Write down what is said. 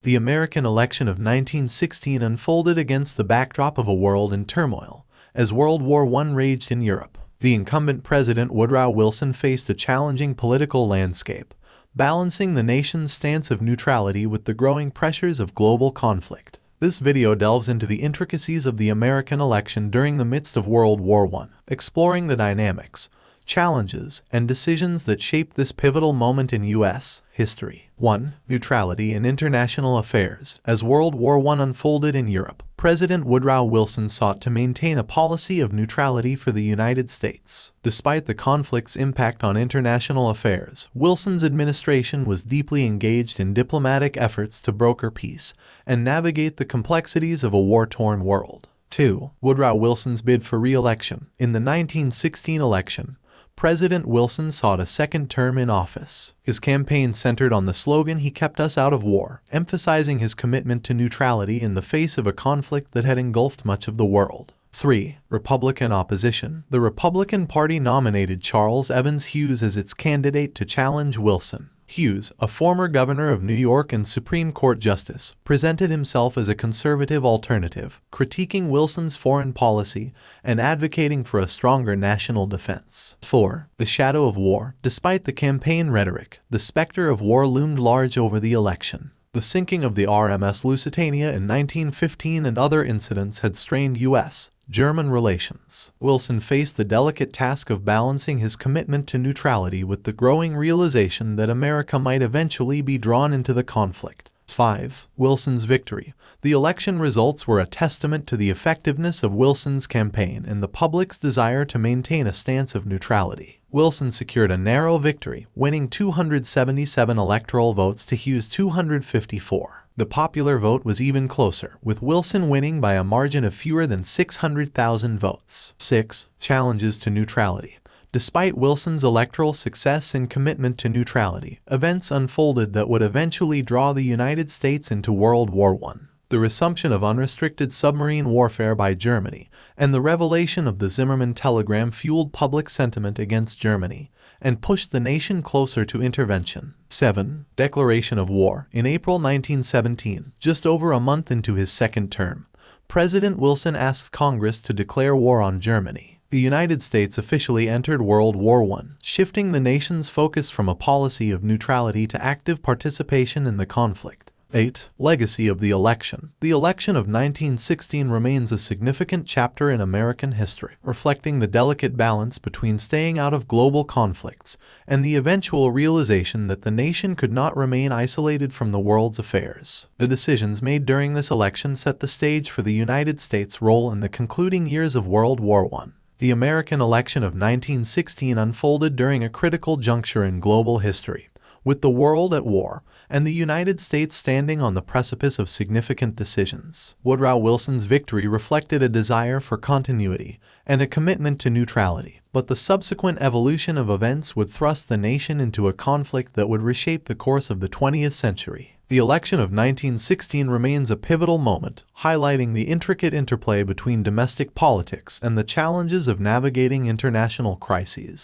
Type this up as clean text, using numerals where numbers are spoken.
The American election of 1916 unfolded against the backdrop of a world in turmoil, as World War I raged in Europe. The incumbent President Woodrow Wilson faced a challenging political landscape, balancing the nation's stance of neutrality with the growing pressures of global conflict. This video delves into the intricacies of the American election during the midst of World War I, exploring the dynamics, challenges, and decisions that shaped this pivotal moment in U.S. history. 1. Neutrality in international affairs. As World War I unfolded in Europe, President Woodrow Wilson sought to maintain a policy of neutrality for the United States. Despite the conflict's impact on international affairs, Wilson's administration was deeply engaged in diplomatic efforts to broker peace and navigate the complexities of a war-torn world. 2. Woodrow Wilson's bid for re-election. In the 1916 election, President Wilson sought a second term in office. His campaign centered on the slogan "He kept us out of war," emphasizing his commitment to neutrality in the face of a conflict that had engulfed much of the world. 3. Republican opposition. The Republican Party nominated Charles Evans Hughes as its candidate to challenge Wilson. Hughes, a former governor of New York and Supreme Court justice, presented himself as a conservative alternative, critiquing Wilson's foreign policy and advocating for a stronger national defense. 4. The shadow of war. Despite the campaign rhetoric, the specter of war loomed large over the election. The sinking of the RMS Lusitania in 1915 and other incidents had strained U.S.-German relations. Wilson faced the delicate task of balancing his commitment to neutrality with the growing realization that America might eventually be drawn into the conflict. 5. Wilson's victory. The election results were a testament to the effectiveness of Wilson's campaign and the public's desire to maintain a stance of neutrality. Wilson secured a narrow victory, winning 277 electoral votes to Hughes' 254. The popular vote was even closer, with Wilson winning by a margin of fewer than 600,000 votes. 6. Challenges to neutrality. Despite Wilson's electoral success and commitment to neutrality, events unfolded that would eventually draw the United States into World War I. The resumption of unrestricted submarine warfare by Germany and the revelation of the Zimmermann telegram fueled public sentiment against Germany and pushed the nation closer to intervention. 7. Declaration of war. In April 1917, just over a month into his second term, President Wilson asked Congress to declare war on Germany. The United States officially entered World War I, shifting the nation's focus from a policy of neutrality to active participation in the conflict. 8. Legacy of the election. The election of 1916 remains a significant chapter in American history, reflecting the delicate balance between staying out of global conflicts and the eventual realization that the nation could not remain isolated from the world's affairs. The decisions made during this election set the stage for the United States' role in the concluding years of World War I. The American election of 1916 unfolded during a critical juncture in global history, with the world at war and the United States standing on the precipice of significant decisions. Woodrow Wilson's victory reflected a desire for continuity and a commitment to neutrality, but the subsequent evolution of events would thrust the nation into a conflict that would reshape the course of the 20th century. The election of 1916 remains a pivotal moment, highlighting the intricate interplay between domestic politics and the challenges of navigating international crises.